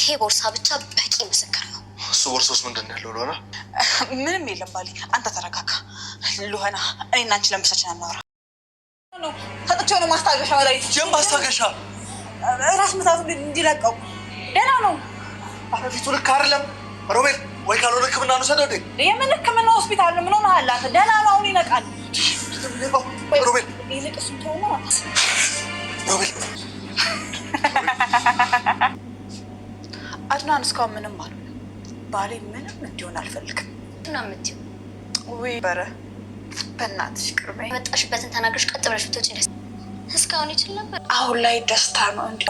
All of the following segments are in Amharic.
ይሄ ቦርሳ ብቻ በቂ ምስክር ነው። እሱ ቦርሳውስ ምንድን ያለው ሉሃና? ምንም የለም ባሊ፣ አንተ ተረጋጋ። ሉሃና እኔና አንቺ ለምሳችን እናወራ ነው። ሰጥቼው ነው ማስታገሻ መድኃኒት። ጀም ማስታገሻ ራስ ምታቱ እንዲለቀው ደህና ነው። ፊቱ ልክ አይደለም ሮቤል። ወይ ካልሆነ ሕክምና እንውሰደው። የምን ሕክምና ሆስፒታል ምን ሆነሃል አንተ? ደህና ነው፣ አሁን ይነቃል። ሮቤል ይልቅስ እንትሆነ ሮቤል አድናን እስካሁን ምንም አሉ። ባሌ ምንም እንዲሆን አልፈልግም። እና የምትይው ወይ በረ በእናትሽ ቅርቤ መጣሽበትን ተናግረሽ ቀጥ ብለሽ ብትወጪ ደስ እስካሁን ይችል ነበር። አሁን ላይ ደስታ ነው እንዴ?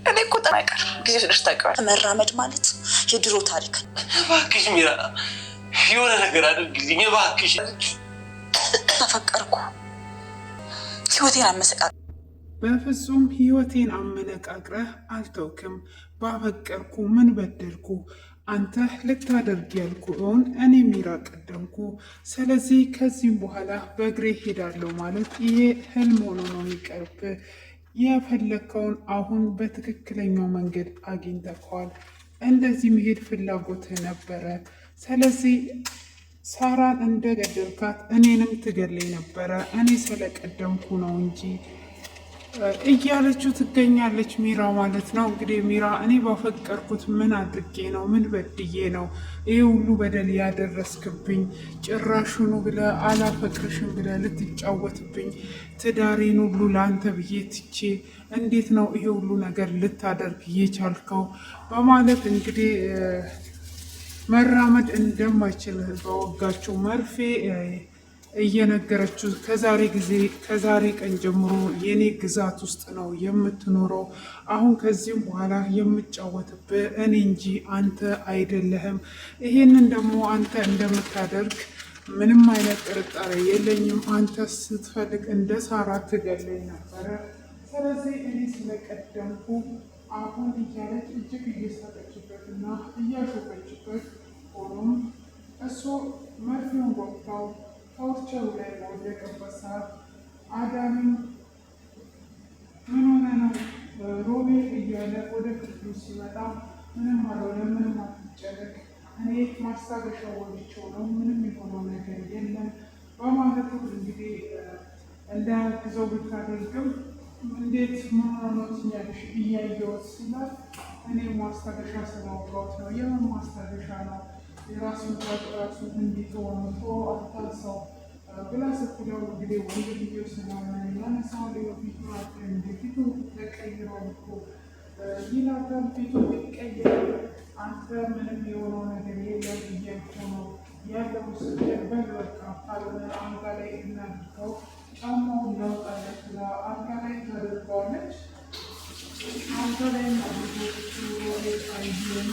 እኔ እኮ ጠማይቀር ጊዜ ስደርስ ታውቂዋለሽ። መራመድ ማለት የድሮ ታሪክ። እባክሽ ሚራ የሆነ ነገር አድርጊልኝ እባክሽ። ተፈቀርኩ ህይወቴን አመሰቃቅ በፍጹም ህይወቴን አመነቃቅረህ አልተውክም። ባፈቀርኩ ምን በደልኩ? አንተ ልታደርግ ያልኩውን እኔ ሚራ ቀደምኩ። ስለዚህ ከዚህም በኋላ በእግሬ ሄዳለሁ ማለት ይሄ ህልም ሆኖ ነው የሚቀርብ። የፈለግከውን አሁን በትክክለኛው መንገድ አግኝተከዋል። እንደዚህ መሄድ ፍላጎትህ ነበረ። ስለዚህ ሳራን እንደገደልካት እኔንም ትገለኝ ነበረ። እኔ ስለቀደምኩ ነው እንጂ እያለችው ትገኛለች ሚራ ማለት ነው። እንግዲህ ሚራ እኔ ባፈቀርኩት ምን አድርጌ ነው? ምን በድዬ ነው ይህ ሁሉ በደል ያደረስክብኝ? ጭራሹኑ ብለ አላፈቅርሽም ብለ ልትጫወትብኝ ትዳሬን ሁሉ ለአንተ ብዬ ትቼ እንዴት ነው ይሄ ሁሉ ነገር ልታደርግ የቻልከው? በማለት እንግዲህ መራመድ እንደማይችል በወጋቸው መርፌ እየነገረችው ከዛሬ ቀን ጀምሮ የኔ ግዛት ውስጥ ነው የምትኖረው። አሁን ከዚህም በኋላ የምጫወትብህ እኔ እንጂ አንተ አይደለህም። ይሄንን ደግሞ አንተ እንደምታደርግ ምንም አይነት ጥርጣሬ የለኝም። አንተ ስትፈልግ እንደ ሳራ ትገለኝ ነበረ። ስለዚህ እኔ ስለቀደምኩ አሁን እያለች እጅግ እየሳቀችበትና እያሾፈችበት፣ ሆኖም እሱ መርፌውን ወቅታው ከውርቻው ላይ በወደቀበት ሰዓት አዳምን ምን ሆነ ነው ሮቤል እያለ ወደ ክፍሉ ሲመጣ ምንም አልሆነም፣ ምንም አትጨነቅ፣ እኔ ማስታገሻ ወልቼው ነው፣ ምንም የሆነው ነገር የለም በማለቱ እንግዲህ እንዳያግዘው ብታደርግም እንዴት ምን ሆኖ ትኛለሽ እያየሁት ሲላት እኔ ማስታገሻ ስለወጋሁት ነው። የምን ማስታገሻ ነው? የራሱን ራሱ እንዲተወንቶ አታንሳው ብላ ስትለው እንግዲህ ወንድልዮ ስለሆነ ያነሳው ፊቱ ፊቱ ተቀይሯል እኮ ይላታል። ፊቱ ቢቀየር አንተ ምንም የሆነው ነገር የለም እያልኩ ነው ያለው ስትል በል በቃ ካልሆነ አልጋ ላይ እናድርገው፣ ጫማውን ላውጣለት ብላ አልጋ ላይ ታደርገዋለች። አልጋ ላይ አድርጎቹ አይሆኑ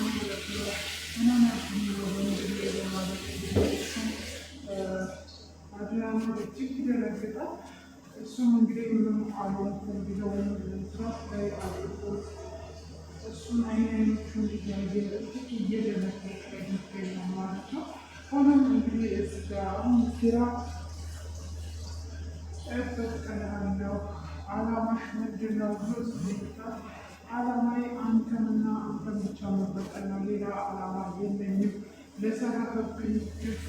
አድናና እጅግ ይደነግጣል። እሱም እንግዲህ ምንም አልሆንኩም ቢለውም ትራስ ላይ አድርጎት እሱን አይኖቹን እያየ እጅግ እየደነገጠ ይገኛል ማለት ነው። ሆኖም እንግዲህ እዚህ ጋር አሁን ኪራ እበቀልሃለሁ አላማሽ ምንድን ነው ብሎ ሲጠይቃት አላማዬ አንተንና አንተን ብቻ መበቀል ነው፣ ሌላ አላማ የለኝም። ለሰራህብኝ ግፍ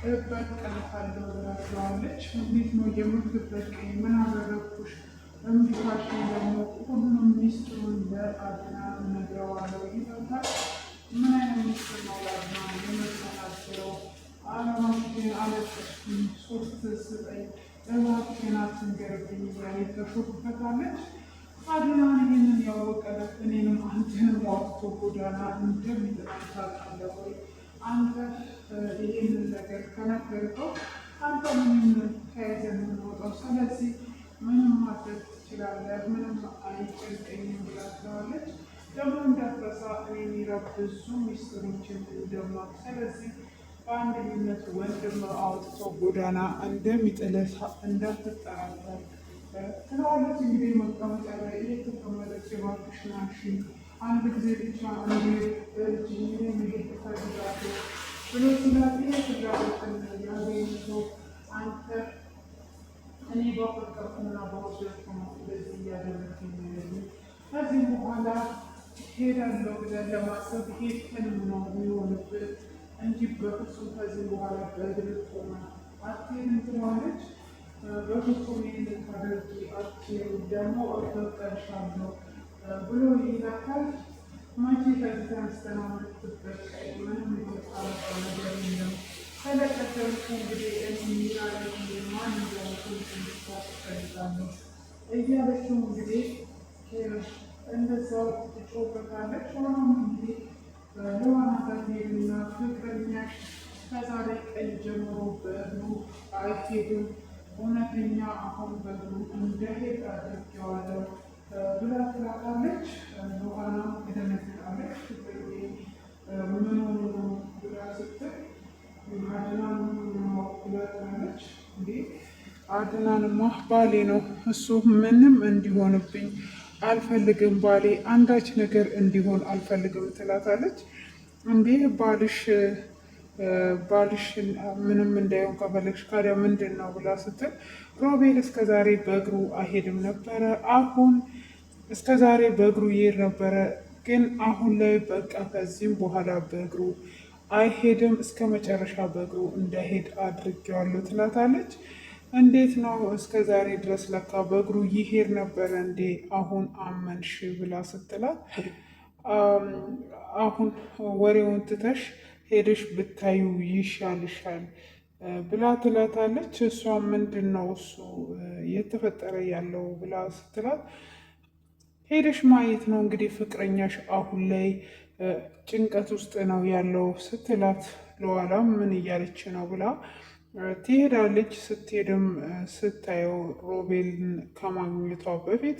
እበቀልሃለሁ ብላችኋለች። እንዴት ነው የምትበቀኝ? ምን አደረግኩሽ? እምቢታሽን ደግሞ ሁሉም ሚስጥሩን ለአድናን እነግረዋለሁ ይላታል። ምን አይነት ሚስጥር ነው ለአድናን የምትናገረው? አላማሽን አለቀስኩኝ፣ ሶስት ስጠኝ እባክህን አትንገርብኝ እያለ ተሾፍበታለች። አድናን ይህንን ያወቀለት እኔንም አንተንም ዋጥቶ ጎዳና እንደሚጥለን ታውቃለህ ወይ? አንተ ይህንን ነገር ከነገርከው አንተ ምንም ተያይዘን የምንወጣው፣ ስለዚህ ምንም ማድረግ ትችላለህ፣ ምንም አይጨንቀኝም ብላ ትለዋለች። ደግሞ እንዳትረሳ እኔ ሚራ ብዙ ሚስጥሮችን እንደማውቅ፣ ስለዚህ በአንደኝነት ወንድም አውጥቶ ጎዳና እንደሚጥልህ እንዳትጠራጠር ትለዋለች። እንግዲህ መቀመጫ ላይ እየተቀመጠች እባክሽ ናሽ አንድ ጊዜ ብቻ አንድ እጅ መሄድ እፈልጋለሁ ብሎ ሲላት ይሄ ፍላጎትን ያገኘው አንተ እኔ ባፈቀርኩና በወደድኩ ነው እንደዚህ እያደረግኝ ከዚህ በኋላ ሄዳለሁ ብለን ለማሰብ ሄድከንም ነው የሚሆንብን እንጂ በፍጹም ከዚህ በኋላ በእግር ቆመ አትሄድም ትለዋለች። በፍጹም ይህን ልታደርጊ አትችይም፣ ደግሞ እፈቀድሻለሁ ብሎ ይላታል። መቼ ከዚህ ተነስተን የምትበቀይ ምንም የተጣረቀ ነገር የለም። ስለቀደምኩ እንግዲህ የሚራለት ማን እንደሆንኩ እንድታውቅ እፈልጋለሁ እያለችው እንግዲህ እንደዛው ትጮህበታለች። ሆኖም እንግዲህ ለዋና ጋዜና ፍቅረኛሽ ከዛሬ ቀን ጀምሮ በእግሩ አይሄድም፣ እውነተኛ አሁን በእግሩ እንደሄድ አድርጌዋለሁ ብላ ትላታለች። ለዋና ትደነግጣለች። ምን ሆኖ ነው ብላ ስትል አድናን ነው ብላ ትላለች። እንዴ አድናንማ ባሌ ነው፣ እሱ ምንም እንዲሆንብኝ አልፈልግም፣ ባሌ አንዳች ነገር እንዲሆን አልፈልግም ትላታለች። እንዴ ባልሽ ምንም እንዳይሆን ከፈለግሽ ካዲያ ምንድን ነው ብላ ስትል ሮቤል እስከዛሬ በእግሩ አይሄድም ነበረ። አሁን እስከዛሬ በእግሩ ይሄድ ነበረ፣ ግን አሁን ላይ በቃ ከዚህም በኋላ በእግሩ አይሄድም፣ እስከ መጨረሻ በእግሩ እንዳይሄድ አድርጌዋለሁ ትላታለች። እንዴት ነው እስከ ዛሬ ድረስ ለካ በእግሩ ይሄድ ነበረ እንዴ አሁን አመንሽ ብላ ስትላት፣ አሁን ወሬውን ትተሽ ሄደሽ ብታዩ ይሻልሻል ብላ ትላታለች። እሷ ምንድን ነው እሱ እየተፈጠረ ያለው ብላ ስትላት፣ ሄደሽ ማየት ነው እንግዲህ ፍቅረኛሽ አሁን ላይ ጭንቀት ውስጥ ነው ያለው ስትላት፣ ለኋላ ምን እያለች ነው ብላ ትሄዳለች። ስትሄድም ስታየው ሮቤልን ከማግኘቷ በፊት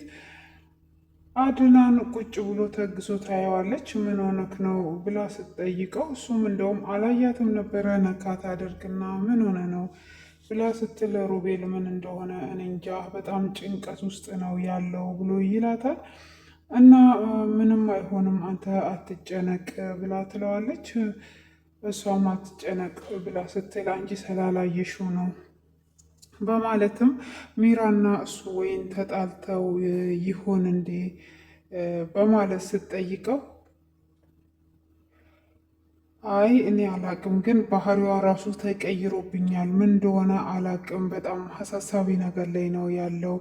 አድናን ቁጭ ብሎ ተግዞ ታየዋለች። ምን ሆነክ ነው ብላ ስትጠይቀው እሱም እንደውም አላያትም ነበረ። ነካት አድርግና ምን ሆነ ነው ብላ ስትል ሮቤል ምን እንደሆነ እኔ እንጃ በጣም ጭንቀት ውስጥ ነው ያለው ብሎ ይላታል። እና ምንም አይሆንም አንተ አትጨነቅ ብላ ትለዋለች። እሷም አትጨነቅ ብላ ስትል አንቺ ስላላየሽው ነው በማለትም ሚራና እሱ ወይን ተጣልተው ይሆን እንዴ በማለት ስትጠይቀው፣ አይ እኔ አላቅም፣ ግን ባህሪዋ ራሱ ተቀይሮብኛል፣ ምን እንደሆነ አላቅም፣ በጣም አሳሳቢ ነገር ላይ ነው ያለው፣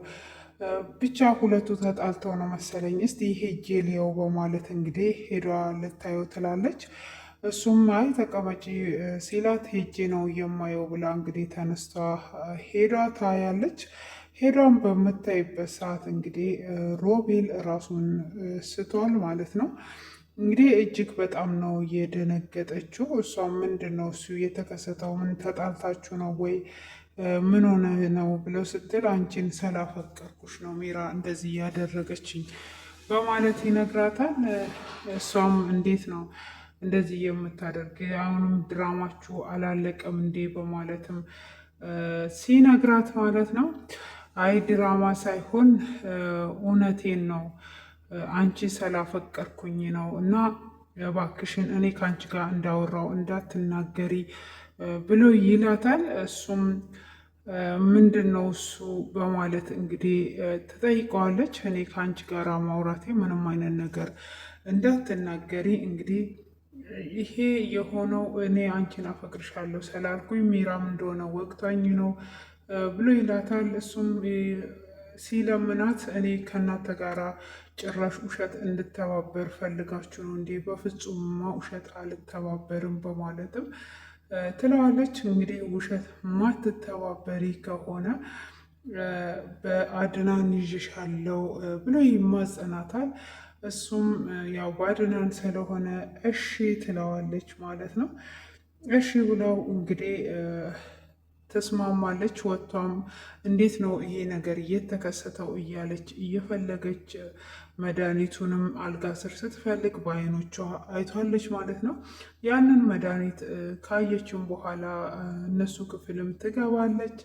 ብቻ ሁለቱ ተጣልተው ነው መሰለኝ፣ እስቲ ሄጄ ልየው በማለት እንግዲህ ሄዷ ልታየው ትላለች። እሱም አይ ተቀመጪ ሲላት ሄጄ ነው የማየው ብላ እንግዲህ ተነስታ ሄዷ ታያለች። ሄዷን በምታይበት ሰዓት እንግዲህ ሮቤል ራሱን ስቷል ማለት ነው። እንግዲህ እጅግ በጣም ነው የደነገጠችው። እሷም ምንድን ነው እሱ የተከሰተው? ምን ተጣልታችሁ ነው ወይ ምን ሆነ ነው ብለው ስትል፣ አንቺን ስላፈቀርኩሽ ነው ሚራ እንደዚህ ያደረገችኝ በማለት ይነግራታል። እሷም እንዴት ነው እንደዚህ የምታደርግ? አሁንም ድራማችሁ አላለቀም እንዴ በማለትም ሲነግራት ማለት ነው። አይ ድራማ ሳይሆን እውነቴን ነው፣ አንቺ ስላፈቀርኩኝ ነው እና እባክሽን እኔ ከአንቺ ጋር እንዳወራው እንዳትናገሪ ብሎ ይላታል። እሱም ምንድን ነው እሱ በማለት እንግዲህ ትጠይቀዋለች። እኔ ከአንቺ ጋር ማውራቴ ምንም አይነት ነገር እንዳትናገሪ እንግዲህ ይሄ የሆነው እኔ አንቺን አፈቅርሻለሁ ስላልኩኝ ሚራም እንደሆነ ወቅቷኝ ነው ብሎ ይላታል። እሱም ሲለምናት እኔ ከእናንተ ጋራ ጭራሽ ውሸት እንድተባበር ፈልጋችሁ ነው እንዴ? በፍጹምማ ውሸት አልተባበርም በማለትም ትለዋለች። እንግዲህ ውሸት ማትተባበሪ ከሆነ በአድናን ይዤሻለሁ ብሎ ይማጸናታል። እሱም ያው በአድናን ስለሆነ እሺ ትለዋለች ማለት ነው። እሺ ብለው እንግዲህ ተስማማለች። ወጥቷም እንዴት ነው ይሄ ነገር እየተከሰተው እያለች እየፈለገች መድኃኒቱንም አልጋ ስር ስትፈልግ በአይኖቿ አይቷለች ማለት ነው። ያንን መድኃኒት ካየችም በኋላ እነሱ ክፍልም ትገባለች።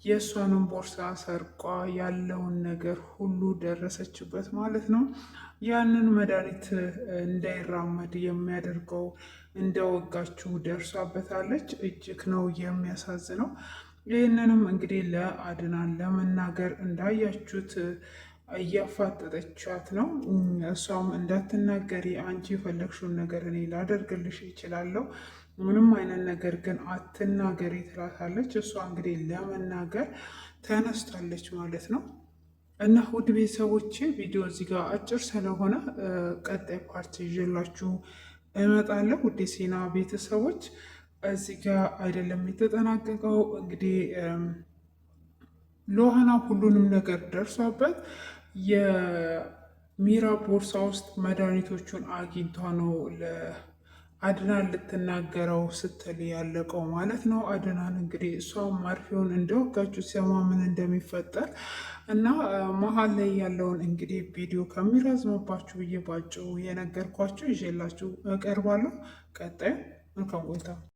የእሷንም ቦርሳ ሰርቋ ያለውን ነገር ሁሉ ደረሰችበት ማለት ነው። ያንን መድኃኒት እንዳይራመድ የሚያደርገው እንደወጋችው ደርሷበታለች። እጅግ ነው የሚያሳዝነው። ይህንንም እንግዲህ ለአድናን ለመናገር እንዳያችሁት እያፋጠጠቻት ነው። እሷም እንዳትናገሪ፣ አንቺ የፈለግሽውን ነገር እኔ ላደርግልሽ ይችላለሁ፣ ምንም አይነት ነገር ግን አትናገሪ ትላታለች። እሷ እንግዲህ ለመናገር ተነስታለች ማለት ነው። እና ውድ ቤተሰቦቼ ቪዲዮ እዚህ ጋር አጭር ስለሆነ ቀጣይ ፓርት ይዤላችሁ እመጣለሁ። ውድ ሴና ቤተሰቦች እዚህ ጋር አይደለም የተጠናቀቀው። እንግዲህ ሉሃና ሁሉንም ነገር ደርሷበት የሚራ ቦርሳ ውስጥ መድኃኒቶቹን አግኝቷ ነው ለአድናን ልትናገረው ስትል ያለቀው ማለት ነው። አድናን እንግዲህ እሷም ማርፊውን እንደወጋችሁ ሲሰማ ምን እንደሚፈጠር እና መሀል ላይ ያለውን እንግዲህ ቪዲዮ ከሚራዝምባችሁ ብዬ ባጭሩ የነገርኳችሁ ይዤላችሁ እቀርባለሁ። ቀጣዩ መልካም ቆይታ